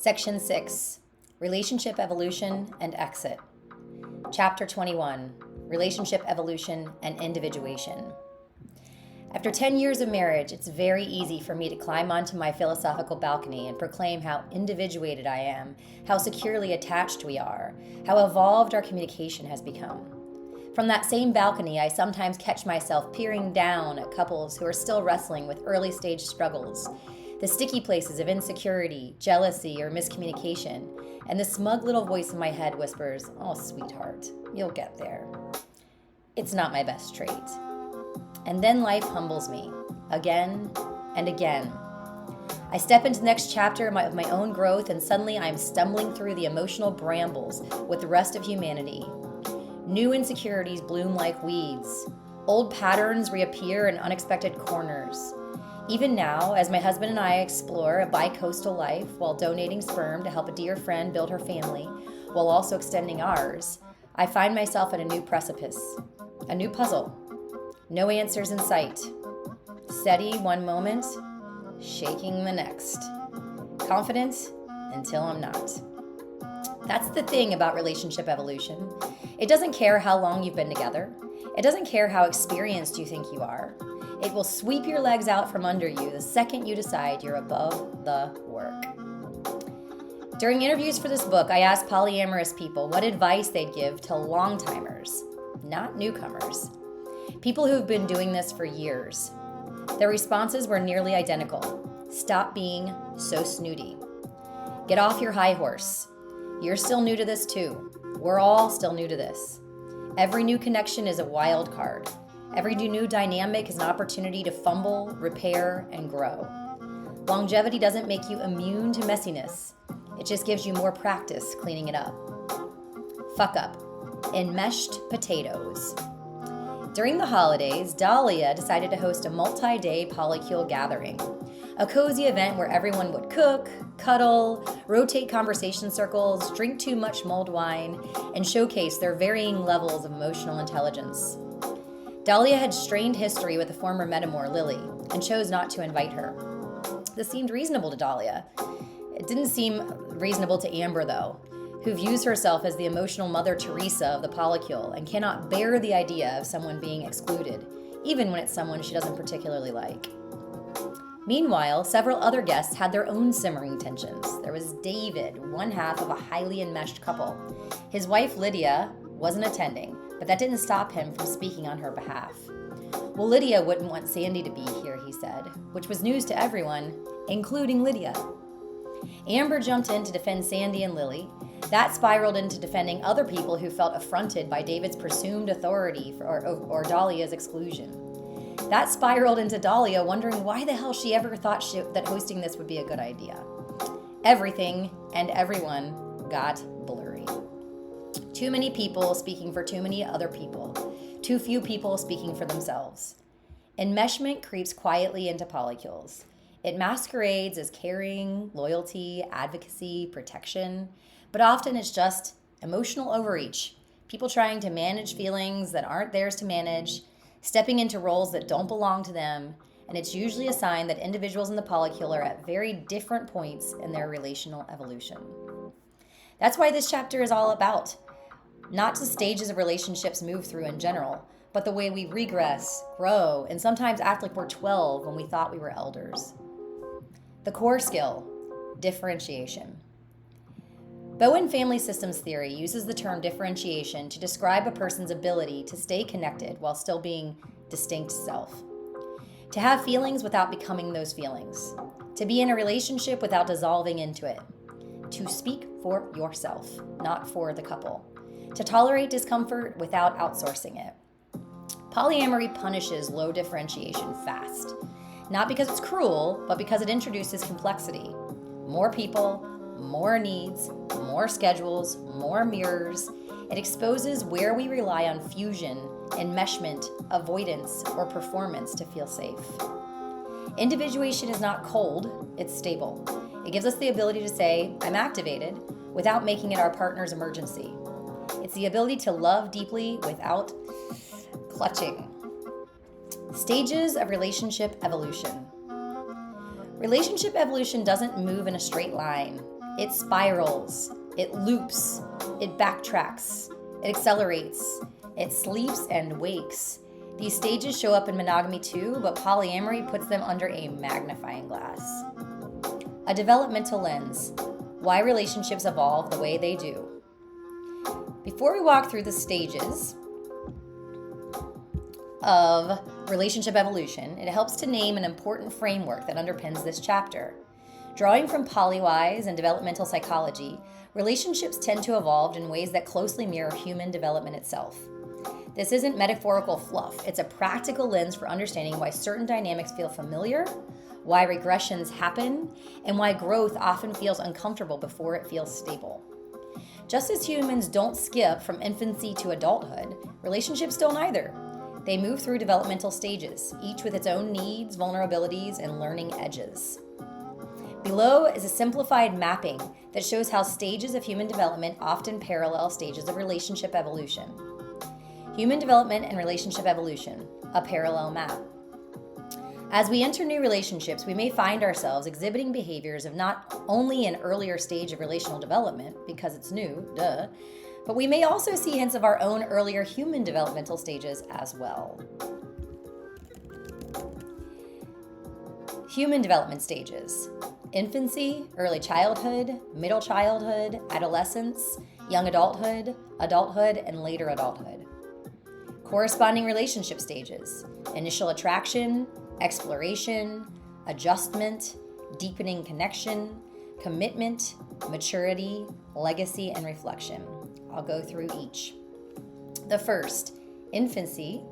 Section 6, Relationship Evolution and Exit. Chapter 21, Relationship Evolution and Individuation. After 10 years of marriage, it's very easy for me to climb onto my philosophical balcony and proclaim how individuated I am, how securely attached we are, how evolved our communication has become. From that same balcony, I sometimes catch myself peering down at couples who are still wrestling with early stage struggles, the sticky places of insecurity, jealousy, or miscommunication, and the smug little voice in my head whispers, "Oh, sweetheart, you'll get there." It's not my best trait. And then life humbles me, again and again. I step into the next chapter of my own growth, and suddenly I'm stumbling through the emotional brambles with the rest of humanity. New insecurities bloom like weeds. Old patterns reappear in unexpected corners. Even now, as my husband and I explore a bi-coastal life while donating sperm to help a dear friend build her family, while also extending ours, I find myself at a new precipice, a new puzzle. No answers in sight. Steady one moment, shaking the next. Confident until I'm not. That's the thing about relationship evolution. It doesn't care how long you've been together. It doesn't care how experienced you think you are. It will sweep your legs out from under you the second you decide you're above the work. During interviews for this book, I asked polyamorous people what advice they'd give to long-timers, not newcomers. People who've been doing this for years. Their responses were nearly identical. Stop being so snooty. Get off your high horse. You're still new to this too. We're all still new to this. Every new connection is a wild card. Every new dynamic is an opportunity to fumble, repair, and grow. Longevity doesn't make you immune to messiness. It just gives you more practice cleaning it up. Fuck up. Enmeshed potatoes. During the holidays, Dahlia decided to host a multi-day polycule gathering, a cozy event where everyone would cook, cuddle, rotate conversation circles, drink too much mulled wine, and showcase their varying levels of emotional intelligence. Dahlia had strained history with a former metamor, Lily, and chose not to invite her. This seemed reasonable to Dahlia. It didn't seem reasonable to Amber, though, who views herself as the emotional Mother Teresa of the polycule and cannot bear the idea of someone being excluded, even when it's someone she doesn't particularly like. Meanwhile, several other guests had their own simmering tensions. There was David, one half of a highly enmeshed couple. His wife, Lydia, wasn't attending, but that didn't stop him from speaking on her behalf. Well, Lydia wouldn't want Sandy to be here, he said, which was news to everyone, including Lydia. Amber jumped in to defend Sandy and Lily. That spiraled into defending other people who felt affronted by David's presumed authority or Dahlia's exclusion. That spiraled into Dahlia wondering why the hell she ever thought that hosting this would be a good idea. Everything and everyone got blurry. Too many people speaking for too many other people. Too few people speaking for themselves. Enmeshment creeps quietly into polycules. It masquerades as caring, loyalty, advocacy, protection, but often it's just emotional overreach. People trying to manage feelings that aren't theirs to manage, stepping into roles that don't belong to them, and it's usually a sign that individuals in the polycule are at very different points in their relational evolution. That's why this chapter is all about. Not the stages of relationships move through in general, but the way we regress, grow, and sometimes act like we're 12 when we thought we were elders. The core skill, differentiation. Bowen family systems theory uses the term differentiation to describe a person's ability to stay connected while still being distinct self. To have feelings without becoming those feelings. To be in a relationship without dissolving into it. To speak for yourself, not for the couple. To tolerate discomfort without outsourcing it. Polyamory punishes low differentiation fast. Not because it's cruel, but because it introduces complexity. More people, more needs, more schedules, more mirrors. It exposes where we rely on fusion, enmeshment, avoidance, or performance to feel safe. Individuation is not cold, it's stable. It gives us the ability to say, "I'm activated," without making it our partner's emergency. It's the ability to love deeply without clutching. Stages of relationship evolution. Relationship evolution doesn't move in a straight line. It spirals, it loops, it backtracks, it accelerates, it sleeps and wakes. These stages show up in monogamy too, but polyamory puts them under a magnifying glass. A developmental lens. Why relationships evolve the way they do. Before we walk through the stages of relationship evolution, it helps to name an important framework that underpins this chapter. Drawing from polywise and developmental psychology, relationships tend to evolve in ways that closely mirror human development itself. This isn't metaphorical fluff. It's a practical lens for understanding why certain dynamics feel familiar, why regressions happen, and why growth often feels uncomfortable before it feels stable. Just as humans don't skip from infancy to adulthood, relationships don't either. They move through developmental stages, each with its own needs, vulnerabilities, and learning edges. Below is a simplified mapping that shows how stages of human development often parallel stages of relationship evolution. Human development and relationship evolution, a parallel map. As we enter new relationships, we may find ourselves exhibiting behaviors of not only an earlier stage of relational development, because it's new, but we may also see hints of our own earlier human developmental stages as well. Human development stages. Infancy, early childhood, middle childhood, adolescence, young adulthood, adulthood, and later adulthood. Corresponding relationship stages. Initial attraction, exploration, adjustment, deepening connection, commitment, maturity, legacy, and reflection. I'll go through each. The first, infancy,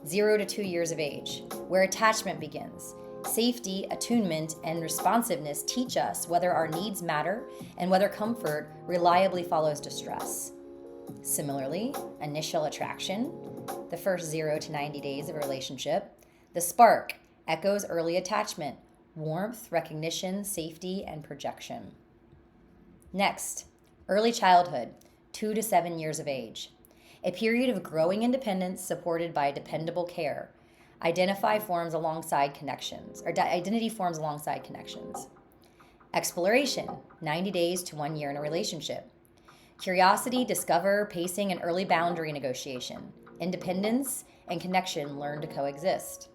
0 to 2 years of age, where attachment begins. Safety, attunement, and responsiveness teach us whether our needs matter and whether comfort reliably follows distress. Similarly, initial attraction, the first 0 to 90 days of a relationship. The spark echoes early attachment, warmth, recognition, safety, and projection. Next, early childhood, 2 to 7 years of age. A period of growing independence supported by dependable care. Identity forms alongside connections. Exploration, 90 days to 1 year in a relationship. Curiosity, discover, pacing, and early boundary negotiation. Independence and connection learn to coexist.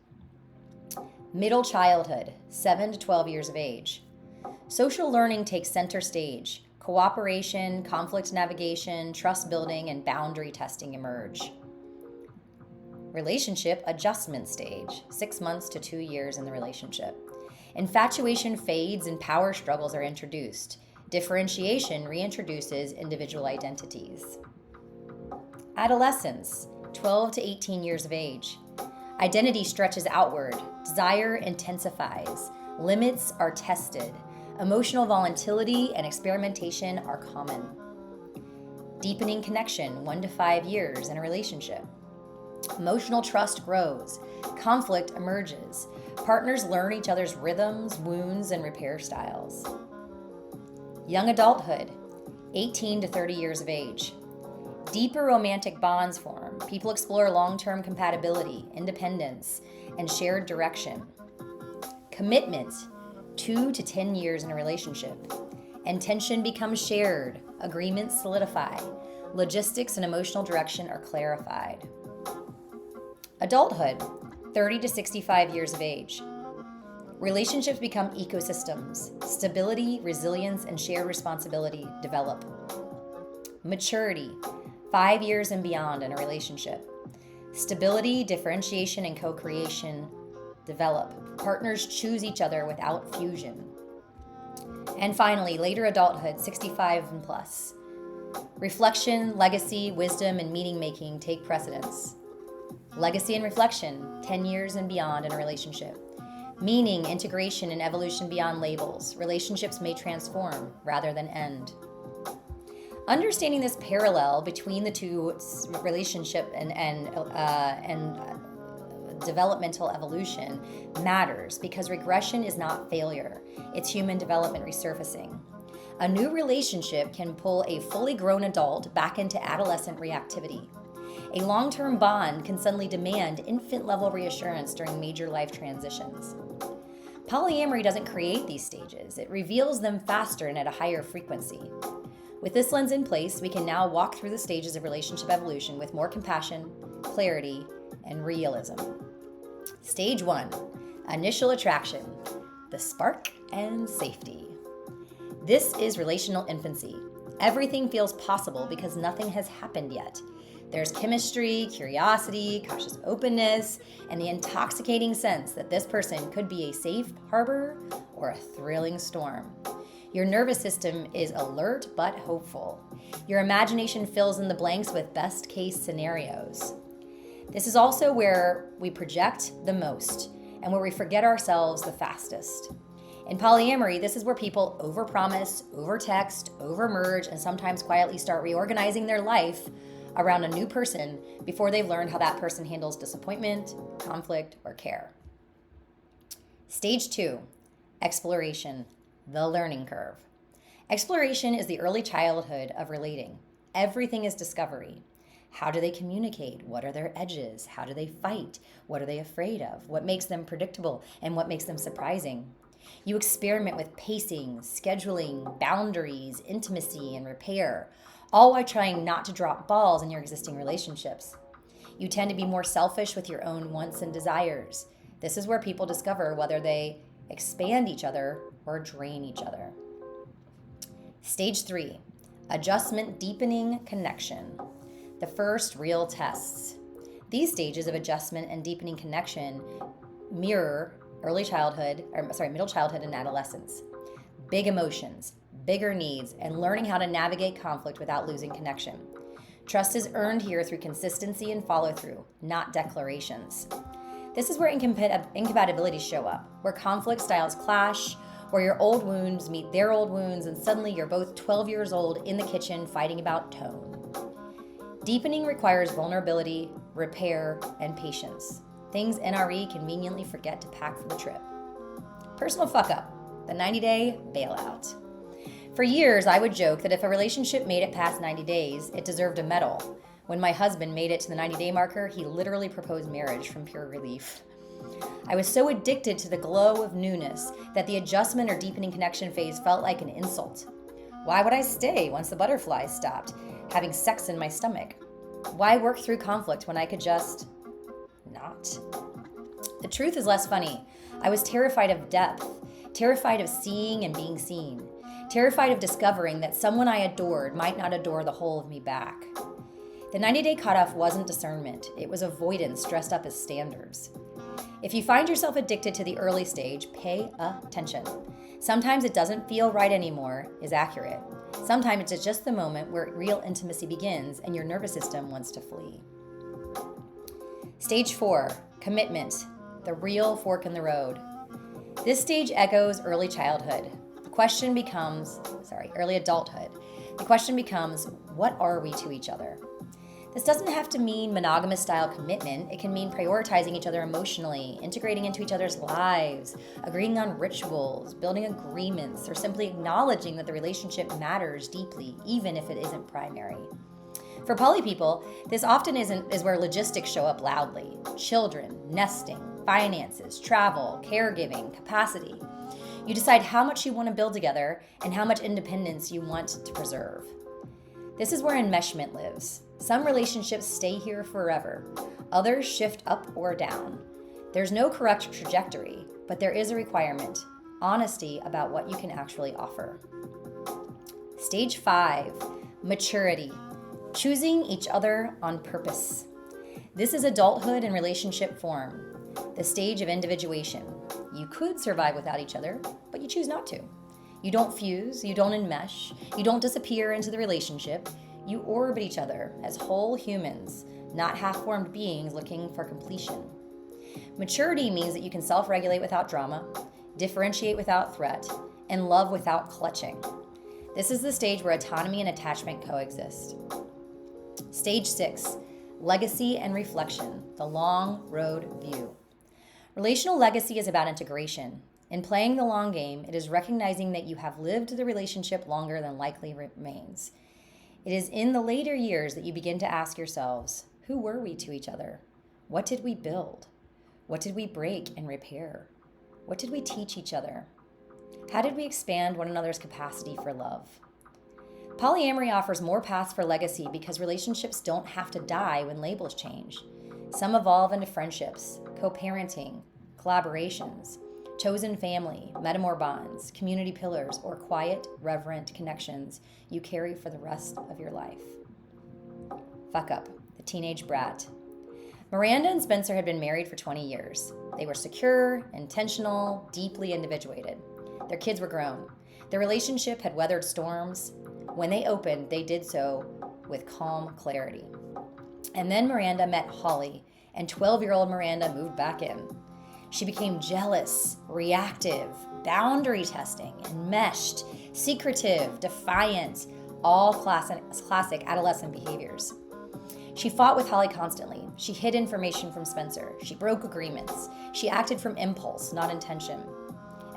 Middle childhood, 7 to 12 years of age. Social learning takes center stage. Cooperation, conflict navigation, trust building, and boundary testing emerge. Relationship adjustment stage, 6 months to 2 years in the relationship. Infatuation fades and power struggles are introduced. Differentiation reintroduces individual identities. Adolescence, 12 to 18 years of age. Identity stretches outward. Desire intensifies. Limits are tested. Emotional volatility and experimentation are common. Deepening connection, 1 to 5 years in a relationship. Emotional trust grows. Conflict emerges. Partners learn each other's rhythms, wounds, and repair styles. Young adulthood, 18 to 30 years of age. Deeper romantic bonds form. People explore long-term compatibility, independence, and shared direction. Commitment, 2 to 10 years in a relationship. Intention becomes shared. Agreements solidify. Logistics and emotional direction are clarified. Adulthood, 30 to 65 years of age. Relationships become ecosystems. Stability, resilience, and shared responsibility develop. Maturity, 5 years and beyond in a relationship. Stability, differentiation, and co-creation develop. Partners choose each other without fusion. And finally, later adulthood, 65 and plus. Reflection, legacy, wisdom, and meaning-making take precedence. Legacy and reflection, 10 years and beyond in a relationship. Meaning, integration, and evolution beyond labels. Relationships may transform rather than end. Understanding this parallel between the two, relationship and developmental evolution, matters because regression is not failure. It's human development resurfacing. A new relationship can pull a fully grown adult back into adolescent reactivity. A long-term bond can suddenly demand infant-level reassurance during major life transitions. Polyamory doesn't create these stages, it reveals them faster and at a higher frequency. With this lens in place, we can now walk through the stages of relationship evolution with more compassion, clarity, and realism. Stage 1, initial attraction, the spark and safety. This is relational infancy. Everything feels possible because nothing has happened yet. There's chemistry, curiosity, cautious openness, and the intoxicating sense that this person could be a safe harbor or a thrilling storm. Your nervous system is alert but hopeful. Your imagination fills in the blanks with best case scenarios. This is also where we project the most and where we forget ourselves the fastest. In polyamory, this is where people overpromise, overtext, overmerge, and sometimes quietly start reorganizing their life around a new person before they've learned how that person handles disappointment, conflict, or care. Stage 2, exploration, the learning curve. Exploration is the early childhood of relating. Everything is discovery. How do they communicate? What are their edges? How do they fight? What are they afraid of? What makes them predictable and what makes them surprising? You experiment with pacing, scheduling, boundaries, intimacy, and repair, all while trying not to drop balls in your existing relationships. You tend to be more selfish with your own wants and desires. This is where people discover whether they expand each other or drain each other. Stage 3, adjustment, deepening, connection. The first real tests. These stages of adjustment and deepening connection mirror middle childhood and adolescence. Big emotions, bigger needs, and learning how to navigate conflict without losing connection. Trust is earned here through consistency and follow-through, not declarations. This is where incompatibilities show up, where conflict styles clash, where your old wounds meet their old wounds, and suddenly you're both 12 years old in the kitchen fighting about tone. Deepening requires vulnerability, repair, and patience. Things NRE conveniently forget to pack for the trip. Personal fuck up, the 90-day bailout. For years, I would joke that if a relationship made it past 90 days, it deserved a medal. When my husband made it to the 90-day marker, he literally proposed marriage from pure relief. I was so addicted to the glow of newness that the adjustment or deepening connection phase felt like an insult. Why would I stay once the butterflies stopped having sex in my stomach? Why work through conflict when I could just not? The truth is less funny. I was terrified of depth, terrified of seeing and being seen, terrified of discovering that someone I adored might not adore the whole of me back. The 90-day cutoff wasn't discernment. It was avoidance dressed up as standards. If you find yourself addicted to the early stage, pay attention. Sometimes it doesn't feel right anymore is accurate. Sometimes it's just the moment where real intimacy begins and your nervous system wants to flee. Stage 4, commitment, the real fork in the road. This stage echoes early childhood. Early adulthood. The question becomes, what are we to each other? This doesn't have to mean monogamous style commitment. It can mean prioritizing each other emotionally, integrating into each other's lives, agreeing on rituals, building agreements, or simply acknowledging that the relationship matters deeply, even if it isn't primary. For poly people, this often is where logistics show up loudly. Children, nesting, finances, travel, caregiving, capacity. You decide how much you want to build together and how much independence you want to preserve. This is where enmeshment lives. Some relationships stay here forever. Others shift up or down. There's no correct trajectory, but there is a requirement: honesty about what you can actually offer. Stage 5, maturity, choosing each other on purpose. This is adulthood in relationship form, the stage of individuation. You could survive without each other, but you choose not to. You don't fuse, you don't enmesh, you don't disappear into the relationship. You orbit each other as whole humans, not half-formed beings looking for completion. Maturity means that you can self-regulate without drama, differentiate without threat, and love without clutching. This is the stage where autonomy and attachment coexist. Stage 6, legacy and reflection, the long road view. Relational legacy is about integration. In playing the long game, it is recognizing that you have lived the relationship longer than likely remains. It is in the later years that you begin to ask yourselves, who were we to each other? What did we build? What did we break and repair? What did we teach each other? How did we expand one another's capacity for love? Polyamory offers more paths for legacy because relationships don't have to die when labels change. Some evolve into friendships, co-parenting, collaborations, chosen family, metamor bonds, community pillars, or quiet, reverent connections you carry for the rest of your life. Fuck up, the teenage brat. Miranda and Spencer had been married for 20 years. They were secure, intentional, deeply individuated. Their kids were grown. Their relationship had weathered storms. When they opened, they did so with calm clarity. And then Miranda met Holly, and 12-year-old Miranda moved back in. She became jealous, reactive, boundary testing, enmeshed, secretive, defiant, all classic adolescent behaviors. She fought with Holly constantly. She hid information from Spencer. She broke agreements. She acted from impulse, not intention.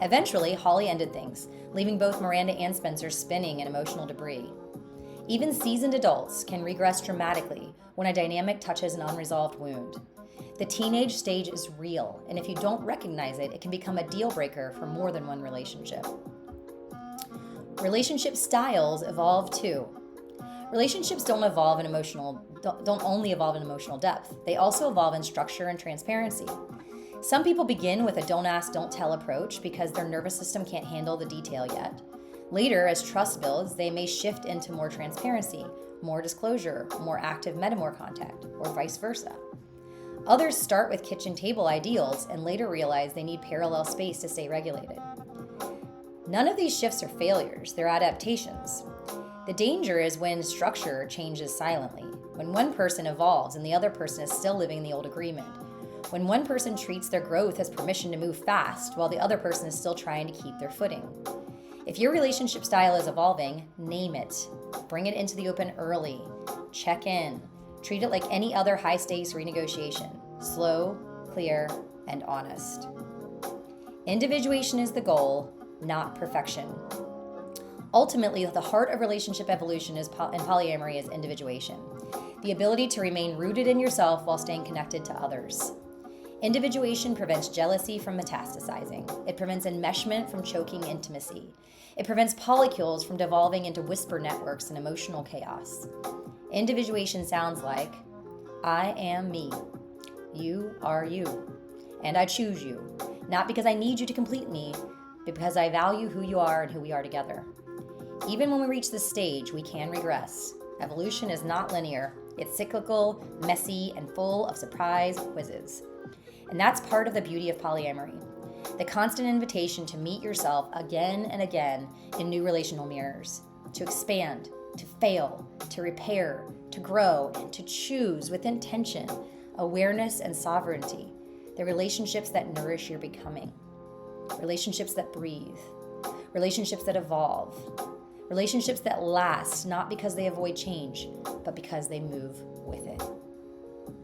Eventually, Holly ended things, leaving both Miranda and Spencer spinning in emotional debris. Even seasoned adults can regress dramatically when a dynamic touches an unresolved wound. The teenage stage is real, and if you don't recognize it, it can become a deal breaker for more than one relationship. Relationship styles evolve too. Relationships don't only evolve in emotional depth. They also evolve in structure and transparency. Some people begin with a don't ask, don't tell approach because their nervous system can't handle the detail yet. Later, as trust builds, they may shift into more transparency, more disclosure, more active metamor contact, or vice versa. Others start with kitchen table ideals and later realize they need parallel space to stay regulated. None of these shifts are failures, they're adaptations. The danger is when structure changes silently, when one person evolves and the other person is still living the old agreement, when one person treats their growth as permission to move fast while the other person is still trying to keep their footing. If your relationship style is evolving, name it. Bring it into the open early. Check in. Treat it like any other high-stakes renegotiation. Slow, clear, and honest. Individuation is the goal, not perfection. Ultimately, the heart of relationship evolution in polyamory is individuation, the ability to remain rooted in yourself while staying connected to others. Individuation prevents jealousy from metastasizing. It prevents enmeshment from choking intimacy. It prevents polycules from devolving into whisper networks and emotional chaos. Individuation sounds like, I am me, you are you, and I choose you, not because I need you to complete me, but because I value who you are and who we are together. Even when we reach this stage, we can regress. Evolution is not linear. It's cyclical, messy, and full of surprise quizzes. And that's part of the beauty of polyamory. The constant invitation to meet yourself again and again in new relational mirrors, to expand, to fail, to repair, to grow, and to choose with intention, awareness, and sovereignty, the relationships that nourish your becoming, relationships that breathe, relationships that evolve, relationships that last not because they avoid change, but because they move with it.